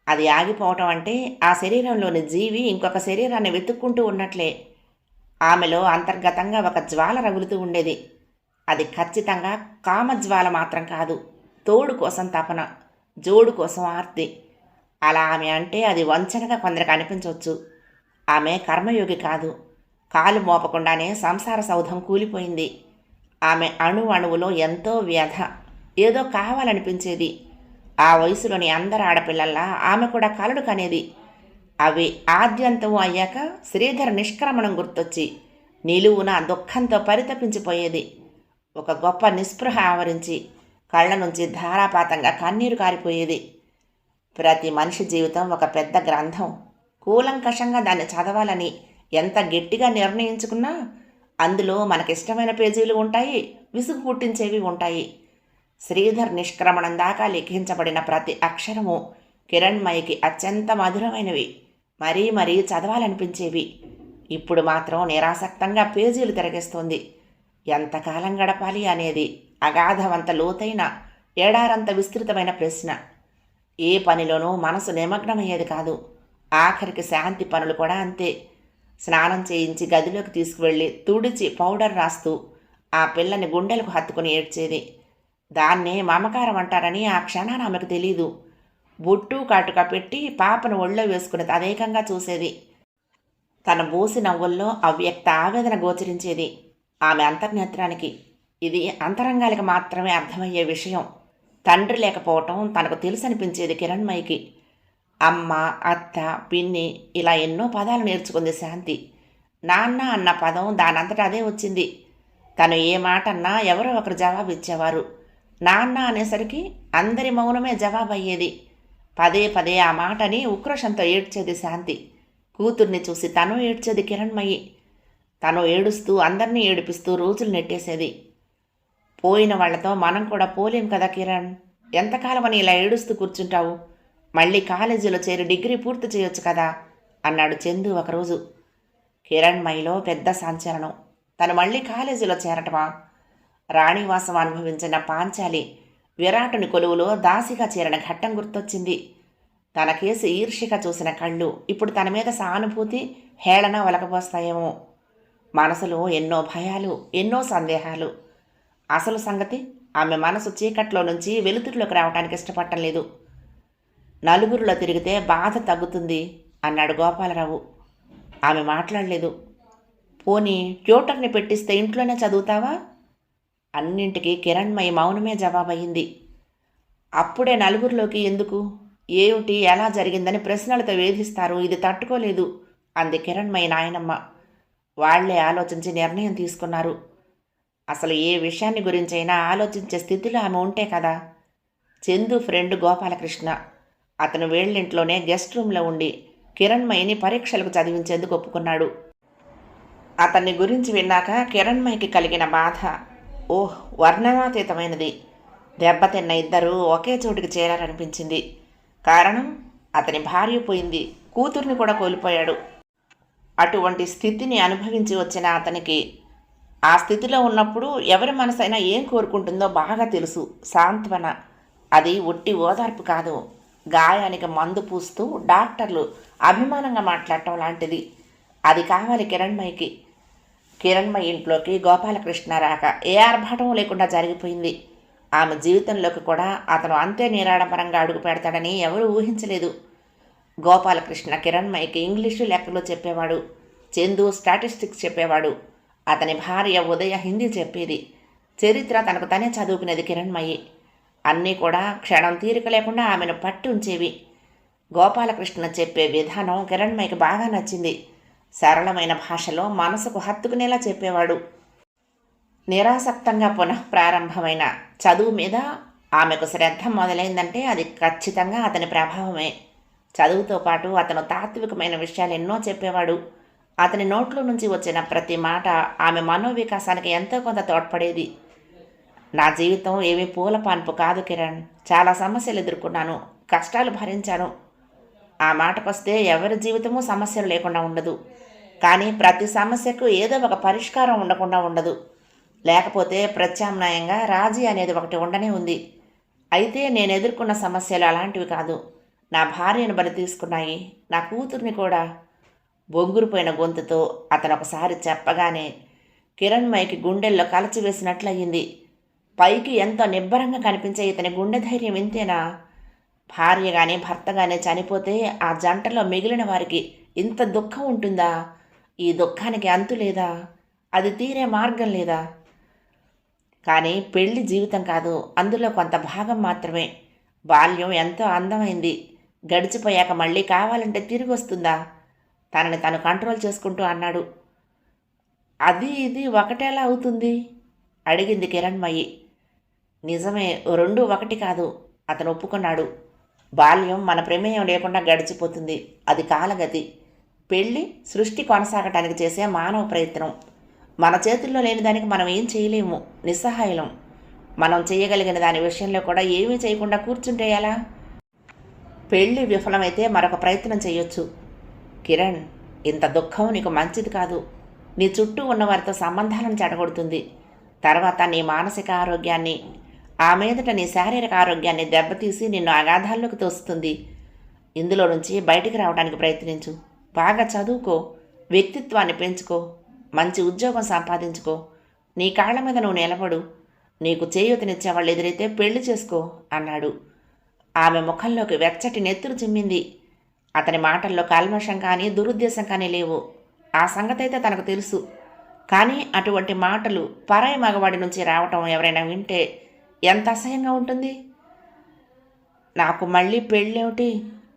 అది ఆగిపోవటం అంటే ఆ శరీరంలోని జీవి ఇంకొక శరీరాన్ని వెతుక్కుంటూ ఉన్నట్లే. ఆమెలో అంతర్గతంగా ఒక జ్వాల రగులుతూ ఉండేది. అది ఖచ్చితంగా కామజ్వాల మాత్రం కాదు, తోడు కోసం తపన, జోడు కోసం ఆర్తి. అలా ఆమె అంటే అది వంచనగా కొందరికి అనిపించవచ్చు. ఆమె కర్మయోగి కాదు. కాలు మోపకుండానే సంసార సౌధం కూలిపోయింది. ఆమె అణువులో ఎంతో వ్యధ, ఏదో కావాలనిపించేది. ఆ వయసులోని అందరు ఆడపిల్లల్లా ఆమె కూడా కలడు కనేది. అవి ఆద్యంతం అయ్యాక శ్రీధర్ నిష్క్రమణం గుర్తొచ్చి నిలువున దుఃఖంతో పరితపించిపోయేది. ఒక గొప్ప నిస్పృహ ఆవరించి కళ్ళ నుంచి ధారాపాతంగా కన్నీరు కారిపోయేది. ప్రతి మనిషి జీవితం ఒక పెద్ద గ్రంథం. కూలంకషంగా దాన్ని చదవాలని ఎంత గట్టిగా నిర్ణయించుకున్నా అందులో మనకిష్టమైన పేజీలు ఉంటాయి, విసుగు పుట్టించేవి ఉంటాయి. శ్రీధర్ నిష్క్రమణం దాకా లిఖించబడిన ప్రతి అక్షరము కిరణ్మయికి అత్యంత మధురమైనవి, మరీ మరీ చదవాలనిపించేవి. ఇప్పుడు మాత్రం నిరాసక్తంగా పేజీలు తిరగేస్తోంది. ఎంతకాలం గడపాలి అనేది అగాధవంత లోతైన, ఏడారంత విస్తృతమైన ప్రశ్న. ఏ పనిలోనూ మనసు నిమగ్నమయ్యేది కాదు. ఆఖరికి శాంతి పనులు కూడా అంతే. స్నానం చేయించి గదిలోకి తీసుకువెళ్ళి తుడిచి పౌడర్ రాస్తూ ఆ పిల్లని గుండెలకు హత్తుకుని ఏడ్చేది. దాన్నే మమకారం అంటారని ఆ క్షణాన ఆమెకు తెలీదు. బొట్టు కాటుక పెట్టి పాపను ఒళ్ళో వేసుకుని తదేకంగా చూసేది. తన బోసి నవ్వుల్లో అవ్యక్త ఆవేదన గోచరించేది ఆమె అంతర్నేత్రానికి. ఇది అంతరంగాలకు మాత్రమే అర్థమయ్యే విషయం. తండ్రి లేకపోవటం తనకు తెలుసనిపించేది కిరణ్మయికి. అమ్మ, అత్త, పిన్ని ఇలా ఎన్నో పదాలు నేర్చుకుంది శాంతి. నాన్న అన్న పదం దానంతటా అదే వచ్చింది. తను ఏ మాట అన్నా ఎవరో ఒకరు జవాబు ఇచ్చేవారు. నాన్న అనేసరికి అందరి మౌనమే జవాబు అయ్యేది. పదే పదే ఆ మాటని ఉక్రోషంతో ఏడ్చేది శాంతి. కూతుర్ని చూసి తను ఏడ్చేది కిరణ్మయి. తను ఏడుస్తూ అందరినీ ఏడిపిస్తూ రోజులు నెట్టేసేది. పోయిన వాళ్లతో మనం కూడా పోలేం కదా కిరణ్, ఎంతకాలమని ఇలా ఏడుస్తూ కూర్చుంటావు? మళ్ళీ కాలేజీలో చేరి డిగ్రీ పూర్తి చేయొచ్చు కదా అన్నాడు చందు ఒకరోజు. కిరణ్మయిలో పెద్ద సంచలనం. తను మళ్ళీ కాలేజీలో చేరటమా? రాణివాసం అనుభవించిన పాంచాలి విరాటుని కొలువులో దాసిగా చేరిన ఘట్టం గుర్తొచ్చింది. తన కేసు ఈర్షిగా చూసిన కళ్ళు ఇప్పుడు తన మీద సానుభూతి, హేళన ఒలకబోస్తాయేమో. మనసులో ఎన్నో భయాలు, ఎన్నో సందేహాలు. అసలు సంగతి ఆమె మనసు చీకట్లో నుంచి వెలుతురులోకి రావడానికి ఇష్టపడటం లేదు. నలుగురిలో తిరిగితే బాధ తగ్గుతుంది అన్నాడు గోపాలరావు. ఆమె మాట్లాడలేదు. పోనీ ట్యూటర్ని పెట్టిస్తే ఇంట్లోనే చదువుతావా? అన్నింటికీ కిరణ్మయి మౌనమే జవాబయింది. అప్పుడే నలుగురిలోకి ఎందుకు, ఏమిటి, ఎలా జరిగిందని ప్రశ్నలతో వేధిస్తారు, ఇది తట్టుకోలేదు అంది కిరణ్మయి నాయనమ్మ. వాళ్లే ఆలోచించి నిర్ణయం తీసుకున్నారు. అసలు ఏ విషయాన్ని గురించైనా ఆలోచించే స్థితిలో ఆమె ఉంటే కదా. చందు ఫ్రెండ్ గోపాలకృష్ణ. అతను వేళ్ళింట్లోనే గెస్ట్ రూమ్లో ఉండి కిరణ్మయిని పరీక్షలకు చదివించేందుకు ఒప్పుకున్నాడు. అతన్ని గురించి విన్నాక కిరణ్మయికి కలిగిన బాధ వర్ణనాతీతమైనది. దెబ్బతిన్న ఇద్దరూ ఒకే చోటుకి చేరారనిపించింది. కారణం, అతని భార్య పోయింది, కూతుర్ని కూడా కోల్పోయాడు. అటువంటి స్థితిని అనుభవించి వచ్చిన అతనికి ఆ స్థితిలో ఉన్నప్పుడు ఎవరి మనసైనా ఏం కోరుకుంటుందో బాగా తెలుసు. సాంత్వన. అది ఒట్టి ఓదార్పు కాదు, గాయానికి మందు పూస్తూ డాక్టర్లు అభిమానంగా మాట్లాడటం లాంటిది. అది కావాలి కిరణ్మయికి. కిరణ్మయి ఇంట్లోకి గోపాలకృష్ణ రాక ఏ ఆర్భాటం లేకుండా జరిగిపోయింది. ఆమె జీవితంలోకి కూడా అతను అంతే నిరాడంబరంగా అడుగు పెడతాడని ఎవరూ ఊహించలేదు. గోపాలకృష్ణ కిరణ్మయికి ఇంగ్లీషు లెక్కలు చెప్పేవాడు. చందు స్టాటిస్టిక్స్ చెప్పేవాడు. అతని భార్య ఉదయ హిందీ చెప్పేది. చరిత్ర తనకు తనే చదువుకునేది కిరణ్మయి. అన్నీ కూడా క్షణం తీరిక లేకుండా ఆమెను పట్టి ఉంచేవి. గోపాలకృష్ణ చెప్పే విధానం కిరణ్మయికి బాగా నచ్చింది. సరళమైన భాషలో మనసుకు హత్తుకునేలా చెప్పేవాడు. నిరాసక్తంగా పునఃప్రారంభమైన చదువు మీద ఆమెకు శ్రద్ధ మొదలైందంటే అది ఖచ్చితంగా అతని ప్రభావమే. చదువుతో పాటు అతను తాత్వికమైన విషయాలు ఎన్నో చెప్పేవాడు. అతని నోట్లో నుంచి వచ్చిన ప్రతి మాట ఆమె మనోవికాసానికి ఎంతో కొంత తోడ్పడేది. నా జీవితం ఏమీ పూల పాన్పు కాదు కిరణ్. చాలా సమస్యలు ఎదుర్కొన్నాను, కష్టాలు భరించాను. ఆ మాటకొస్తే ఎవరి జీవితమూ సమస్యలు లేకుండా ఉండదు. కానీ ప్రతి సమస్యకు ఏదో ఒక పరిష్కారం ఉండకుండా ఉండదు. లేకపోతే ప్రత్యామ్నాయంగా రాజీ అనేది ఒకటి ఉండనే ఉంది. అయితే నేను ఎదుర్కొన్న సమస్యలు అలాంటివి కాదు. నా భార్యను బలి తీసుకున్నాయి, నా కూతుర్ని కూడా. బొంగురుపోయిన గొంతుతో అతను ఒకసారి చెప్పగానే కిరణ్మయికి గుండెల్లో కలచివేసినట్లయింది. పైకి ఎంతో నిబ్బరంగా కనిపించే ఇతని గుండె ధైర్యం ఇంతేనా? భార్య కానీ భర్త కానీ చనిపోతే ఆ జంటలో మిగిలిన వారికి ఇంత దుఃఖం ఉంటుందా? ఈ దుఃఖానికి అంతు లేదా? అది తీరే మార్గం లేదా? కానీ పెళ్లి జీవితం కాదు, అందులో కొంత భాగం మాత్రమే. బాల్యం ఎంతో అందమైంది, గడిచిపోయాక మళ్ళీ కావాలంటే తిరిగి వస్తుందా? తనని తను కంట్రోల్ చేసుకుంటూ అన్నాడు. అది ఇది ఒకటేలా అవుతుంది? అడిగింది కిరణ్మయి. నిజమే, రెండు ఒకటి కాదు, అతను ఒప్పుకున్నాడు. బాల్యం మన ప్రమేయం లేకుండా గడిచిపోతుంది, అది కాలగతి. పెళ్ళి సృష్టి కొనసాగటానికి చేసే మానవ ప్రయత్నం. మన చేతుల్లో లేని దానికి మనం ఏం చేయలేము, నిస్సహాయులం. మనం చేయగలిగిన దాని విషయంలో కూడా ఏమీ చేయకుండా కూర్చుంటే ఎలా? పెళ్ళి విఫలమైతే మరొక ప్రయత్నం చేయొచ్చు. కిరణ్, ఇంత దుఃఖం నీకు మంచిది కాదు. నీ చుట్టూ ఉన్నవారితో సంబంధాలను చెడగొడుతుంది. తర్వాత నీ మానసిక ఆరోగ్యాన్ని, ఆ మీదట నీ శారీరక ఆరోగ్యాన్ని దెబ్బతీసి నిన్ను అగాధాల్లోకి తోస్తుంది. ఇందులో నుంచి బయటికి రావడానికి ప్రయత్నించు. బాగా చదువుకో, వ్యక్తిత్వాన్ని పెంచుకో, మంచి ఉద్యోగం సంపాదించుకో, నీ కాళ్ళ మీద నువ్వు నిలబడు. నీకు చేయూతనిచ్చేవాళ్ళు ఎదురైతే పెళ్లి చేసుకో అన్నాడు. ఆమె ముఖంలోకి వెచ్చటి నెత్తురు చిమ్మింది. అతని మాటల్లో కల్మషం కానీ దురుద్దేశం కానీ లేవు. ఆ సంగతైతే తనకు తెలుసు. కానీ అటువంటి మాటలు పరాయి మగవాడి నుంచి రావటం ఎవరైనా వింటే ఎంత అసహ్యంగా ఉంటుంది. నాకు మళ్ళీ పెళ్ళేమిటి?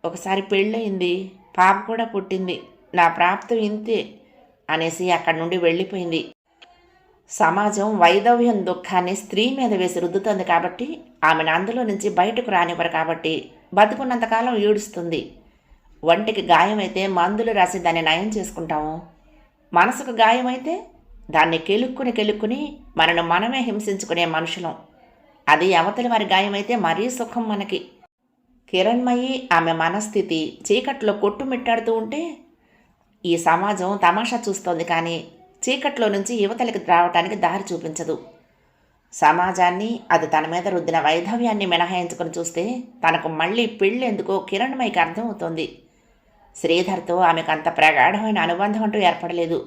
ఒకసారి పెళ్ళయింది, పాప కూడా పుట్టింది, నా ప్రాప్తం ఇంతే అనేసి అక్కడి నుండి వెళ్ళిపోయింది. సమాజం వైధవ్యం దుఃఖాన్ని స్త్రీ మీద వేసి రుద్దుతుంది కాబట్టి, ఆమెను అందులో నుంచి బయటకు రానివ్వరు కాబట్టి బతుకున్నంతకాలం ఈడుస్తుంది. ఒంటికి గాయమైతే మందులు రాసి దాన్ని నయం చేసుకుంటాము. మనసుకు గాయమైతే దాన్ని కెలుక్కుని మనను మనమే హింసించుకునే మనుషులం. అది అవతలి వారి గాయమైతే మరీ సుఖం మనకి. కిరణ్మయి ఆమె మనస్థితి చీకట్లో కొట్టుమిట్టాడుతూ ఉంటే ఈ సమాజం తమాషా చూస్తోంది, కానీ చీకట్లో నుంచి యువతలకి రావటానికి దారి చూపించదు. సమాజాన్ని, అది తన మీద రుద్దిన వైధవ్యాన్ని మినహాయించుకొని చూస్తే తనకు మళ్ళీ పెళ్ళెందుకో కిరణ్మయికి అర్థమవుతోంది. శ్రీధర్తో ఆమెకు అంత ప్రగాఢమైన అనుబంధం అంటూ ఏర్పడలేదు.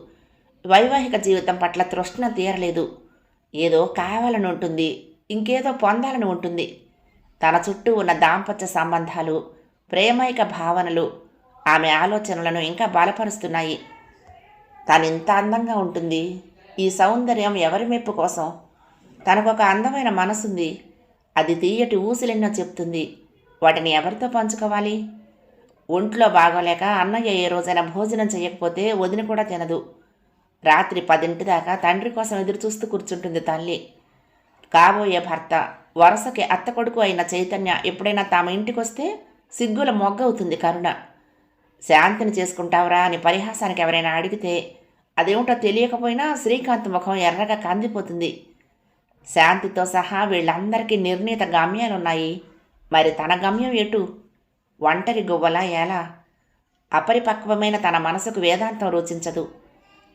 వైవాహిక జీవితం పట్ల తృష్ణ తీరలేదు. ఏదో కావాలని ఉంటుంది, ఇంకేదో పొందాలని ఉంటుంది. తన చుట్టూ ఉన్న దాంపత్య సంబంధాలు, ప్రేమైక భావనలు ఆమె ఆలోచనలను ఇంకా బలపరుస్తున్నాయి. తనింత అందంగా ఉంటుంది. ఈ సౌందర్యం ఎవరి మెప్పు కోసం? తనకొక అందమైన మనసుంది, అది తీయటి ఊసులెన్నో చెప్తుంది. వాటిని ఎవరితో పంచుకోవాలి? ఒంట్లో బాగోలేక అన్నయ్య ఏ రోజైనా భోజనం చేయకపోతే వదిన కూడా తినదు. రాత్రి 10 దాకా తండ్రి కోసం ఎదురుచూస్తూ కూర్చుంటుంది తల్లి. కాబోయే భర్త, వరసకి అత్త కొడుకు అయిన చైతన్య ఎప్పుడైనా తమ ఇంటికొస్తే సిగ్గుల మొగ్గవుతుంది కరుణ. శాంతిని చేసుకుంటావురా అని పరిహాసానికి ఎవరైనా అడిగితే అదేమిటో తెలియకపోయినా శ్రీకాంత్ ముఖం ఎర్రగా కందిపోతుంది. శాంతితో సహా వీళ్ళందరికీ నిర్ణీత గమ్యాలున్నాయి. మరి తన గమ్యం ఎటు? ఒంటరి గువ్వలా ఎలా? అపరిపక్వమైన తన మనసుకు వేదాంతం రుచించదు.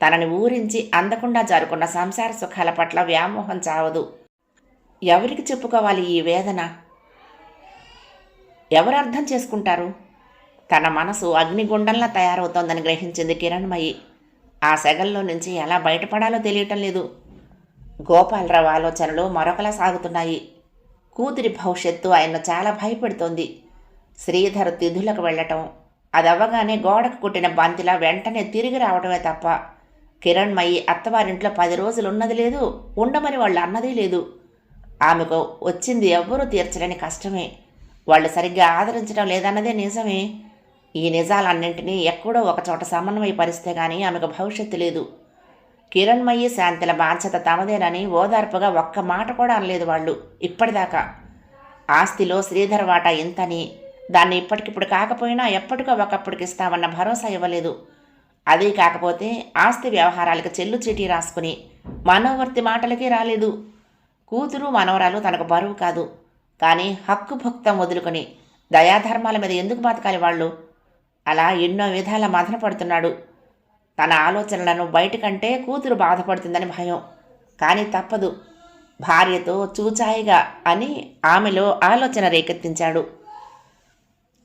తనని ఊరించి అందకుండా జారుకున్న సంసార సుఖాల పట్ల వ్యామోహం చావదు. ఎవరికి చెప్పుకోవాలి ఈ వేదన? ఎవరు అర్థం చేసుకుంటారు? తన మనసు అగ్నిగుండంలా తయారవుతోందని గ్రహించింది కిరణ్మయి. ఆ సెగల్లో నుంచి ఎలా బయటపడాలో తెలియటం లేదు. గోపాలరావు ఆలోచనలు మరొకలా సాగుతున్నాయి. కూతురి భవిష్యత్తు ఆయన్ను చాలా భయపెడుతోంది. శ్రీధర్ తిథులకు వెళ్ళటం, అదవ్వగానే గోడకు కుట్టిన బంతిలా వెంటనే తిరిగి రావటమే తప్ప కిరణ్మయి అత్తవారింట్లో 10 రోజులు ఉన్నది లేదు, ఉండమని వాళ్ళు అన్నది లేదు. ఆమెకు వచ్చింది ఎవ్వరూ తీర్చలేని కష్టమే. వాళ్ళు సరిగ్గా ఆదరించడం లేదన్నదే నిజమే. ఈ నిజాలన్నింటినీ ఎక్కడో ఒకచోట సమన్వయపరిస్తే గానీ ఆమెకు భవిష్యత్తు లేదు. కిరణ్మయి శాంతిల బాధ్యత తమదేనని ఓదార్పుగా ఒక్క మాట కూడా అనలేదు వాళ్ళు ఇప్పటిదాకా. ఆస్తిలో శ్రీధర్ వాటా ఇంతని, దాన్ని ఇప్పటికిప్పుడు కాకపోయినా ఎప్పటికో ఒకప్పటికి ఇస్తామన్న భరోసా ఇవ్వలేదు. అదీ కాకపోతే ఆస్తి వ్యవహారాలకు చెల్లు చీటీ రాసుకుని మనోవర్తి మాటలకే రాలేదు. కూతురు మనవరాలు తనకు బరువు కాదు, కానీ హక్కు భక్తం వదులుకొని దయాధర్మాల మీద ఎందుకు బతకాలి వాళ్ళు? అలా ఎన్నో విధాల మదన పడుతున్నాడు. తన ఆలోచనలను బయటకంటే కూతురు బాధపడుతుందని భయం, కానీ తప్పదు, భార్యతో చూచాయిగా అని ఆమెలో ఆలోచన రేకెత్తించాడు.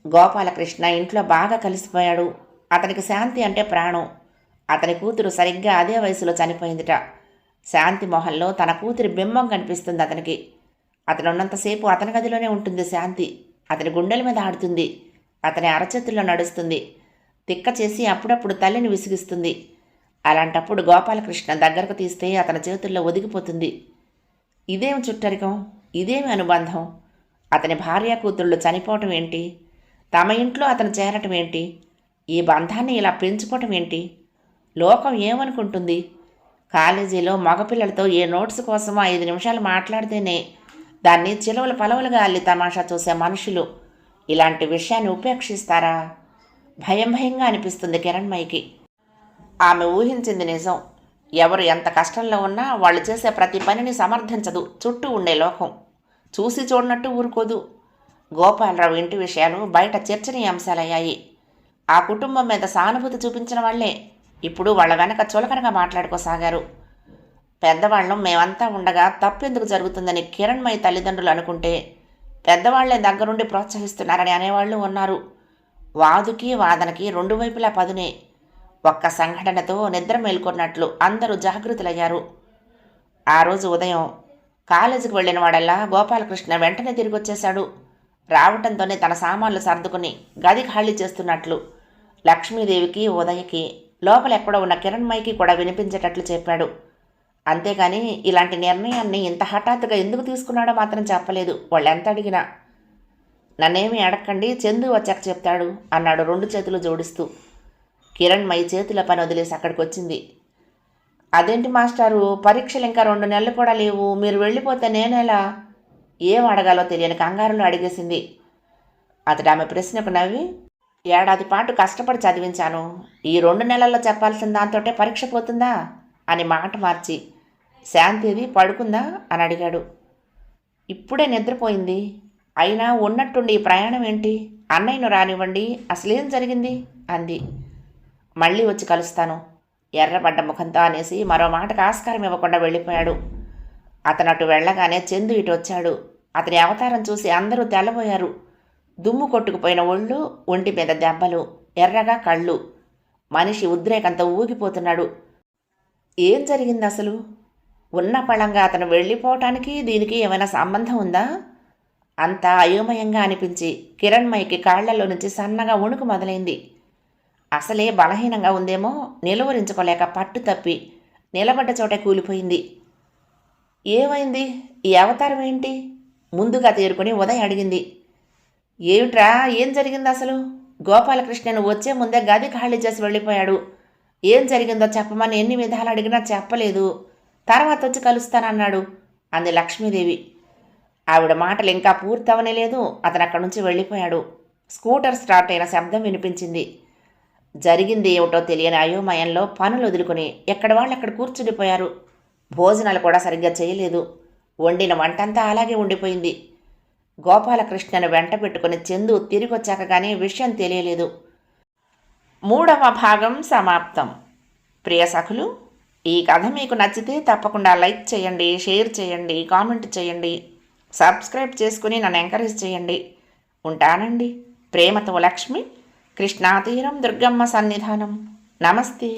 గోపాలకృష్ణ ఇంట్లో బాగా కలిసిపోయాడు. అతనికి శాంతి అంటే ప్రాణం. అతని కూతురు సరిగ్గా అదే వయసులో చనిపోయిందిట. శాంతి మొహంలో తన కూతురి బింబం కనిపిస్తుంది అతనికి. అతను ఉన్నంతసేపు అతని గదిలోనే ఉంటుంది శాంతి. అతని గుండెల మీద ఆడుతుంది, అతని అరచేతుల్లో నడుస్తుంది, తిక్క చేసి అప్పుడప్పుడు తల్లిని విసిగిస్తుంది. అలాంటప్పుడు గోపాలకృష్ణ దగ్గరకు తీస్తే అతని చేతుల్లో ఒదిగిపోతుంది. ఇదేమి చుట్టరికం, ఇదేమి అనుబంధం? అతని భార్య కూతుళ్ళు చనిపోవటం ఏంటి? తమ ఇంట్లో అతను చేరటం ఏంటి? ఈ బంధాన్ని ఇలా పెంచుకోవటం ఏంటి? లోకం ఏమనుకుంటుంది? కాలేజీలో మగపిల్లలతో ఏ నోట్స్ కోసమో 5 నిమిషాలు మాట్లాడితేనే దాన్ని చిలవలు పలవలుగా అల్లి తమాషా చూసే మనుషులు ఇలాంటి విషయాన్ని ఉపేక్షిస్తారా? భయంగా అనిపిస్తుంది కిరణ్మయికి. ఆమె ఊహించింది నిజం. ఎవరు ఎంత కష్టంలో ఉన్నా వాళ్ళు చేసే ప్రతి పనిని సమర్థించదు చుట్టూ ఉండే లోకం. చూసి చూడనట్టు ఊరుకోదు. గోపాలరావు ఇంటి విషయాలు బయట చర్చనీయాంశాలయ్యాయి. ఆ కుటుంబం మీద సానుభూతి చూపించిన వాళ్లే ఇప్పుడు వాళ్ళ వెనక చులకనగా మాట్లాడుకోసాగారు. పెద్దవాళ్ళం మేమంతా ఉండగా తప్పెందుకు జరుగుతుందని కిరణ్మయి తల్లిదండ్రులు అనుకుంటే పెద్దవాళ్లే దగ్గరుండి ప్రోత్సహిస్తున్నారని అనేవాళ్లు ఉన్నారు. వాదుకి వాదనకి 2 వైపులా పదునే. ఒక్క సంఘటనతో నిద్ర మేల్కొన్నట్లు అందరూ జాగృతులయ్యారు. ఆ రోజు ఉదయం కాలేజీకి వెళ్ళిన వాడల్లా గోపాలకృష్ణ వెంటనే తిరిగొచ్చేశాడు. రావటంతోనే తన సామాన్లు సర్దుకుని గది ఖాళీ చేస్తున్నట్లు లక్ష్మీదేవికి, ఉదయకి, లోపలెక్కడో ఉన్న కిరణ్మయికి కూడా వినిపించేటట్లు చెప్పాడు. అంతేగాని ఇలాంటి నిర్ణయాన్ని ఇంత హఠాత్తుగా ఎందుకు తీసుకున్నాడో మాత్రం చెప్పలేదు. వాళ్ళెంత అడిగినా. నన్నేమీ అడగండి, చందు వచ్చాక చెప్తాడు అన్నాడు 2 చేతులు జోడిస్తూ. కిరణ్మయి చేతుల పని వదిలేసి అక్కడికి వచ్చింది. అదేంటి మాస్టారు, పరీక్షలు ఇంకా 2 నెలలు కూడా లేవు, మీరు వెళ్ళిపోతే నేనేలా? ఏం అడగాలో తెలియని కంగారులో అడిగేసింది. అతడు ఆమె ప్రశ్నకు నవ్వి, ఏడాది పాటు కష్టపడి చదివించాను, ఈ 2 నెలల్లో చెప్పాల్సిన దాంతోటే పరీక్ష పోతుందా అని మాట మార్చి, శాంతిది పడుకుందా అని అడిగాడు. ఇప్పుడే నిద్రపోయింది. అయినా ఉన్నట్టుండి ఈ ప్రయాణం ఏంటి? అన్నయ్యను రానివ్వండి, అసలేం జరిగింది అంది. మళ్ళీ వచ్చి కలుస్తాను ఎర్రబడ్డ ముఖంతో అనేసి మరో మాటకు ఆస్కారం ఇవ్వకుండా వెళ్ళిపోయాడు. అతను అటు వెళ్ళగానే చందు ఇటు వచ్చాడు. అతని అవతారం చూసి అందరూ తెల్లబోయారు. దుమ్ము కొట్టుకుపోయిన ఒళ్ళు, ఒంటి మీద దెబ్బలు, ఎర్రగా కళ్ళు, మనిషి ఉద్రేకంతో ఊగిపోతున్నాడు. ఏం జరిగింది అసలు? ఉన్న పళంగా అతను వెళ్ళిపోవటానికి దీనికి ఏమైనా సంబంధం ఉందా? అంతా అయోమయంగా అనిపించి కిరణ్మయికి కాళ్లలో నుంచి సన్నగా వణుకు మొదలైంది. అసలే బలహీనంగా ఉందేమో నిలువరించుకోలేక పట్టు తప్పి నిలబడ్డ చోటే కూలిపోయింది. ఏమైంది? ఈ అవతారం ఏంటి? ముందుగా తేరుకుని ఉదయ్ అడిగింది. ఏమిట్రా, ఏం జరిగింది అసలు? గోపాలకృష్ణను వచ్చే ముందే గది ఖాళీ చేసి వెళ్ళిపోయాడు. ఏం జరిగిందో చెప్పమని ఎన్ని విధాలు అడిగినా చెప్పలేదు. తర్వాత వచ్చి కలుస్తానన్నాడు అంది లక్ష్మీదేవి. ఆవిడ మాటలు ఇంకా పూర్తవనేలేదు. అతను అక్కడి నుంచి వెళ్ళిపోయాడు. స్కూటర్ స్టార్ట్ అయిన శబ్దం వినిపించింది. జరిగింది ఏమిటో తెలియని అయోమయంలో పనులు వదులుకుని ఎక్కడ వాళ్ళు అక్కడ కూర్చుండిపోయారు. భోజనాలు కూడా సరిగ్గా చేయలేదు. వండిన వంటంతా అలాగే ఉండిపోయింది. గోపాలకృష్ణను వెంట పెట్టుకుని చందు తిరిగొచ్చాక కానీ విషయం తెలియలేదు. 3వ భాగం సమాప్తం. ప్రియ సఖులు, ఈ కథ మీకు నచ్చితే తప్పకుండా లైక్ చేయండి, షేర్ చేయండి, కామెంట్ చేయండి, సబ్స్క్రైబ్ చేసుకుని నన్ను ఎంకరేజ్ చేయండి. ఉంటానండి. ప్రేమతో లక్ష్మి, కృష్ణాతీరం, దుర్గమ్మ సన్నిధానం. నమస్తే.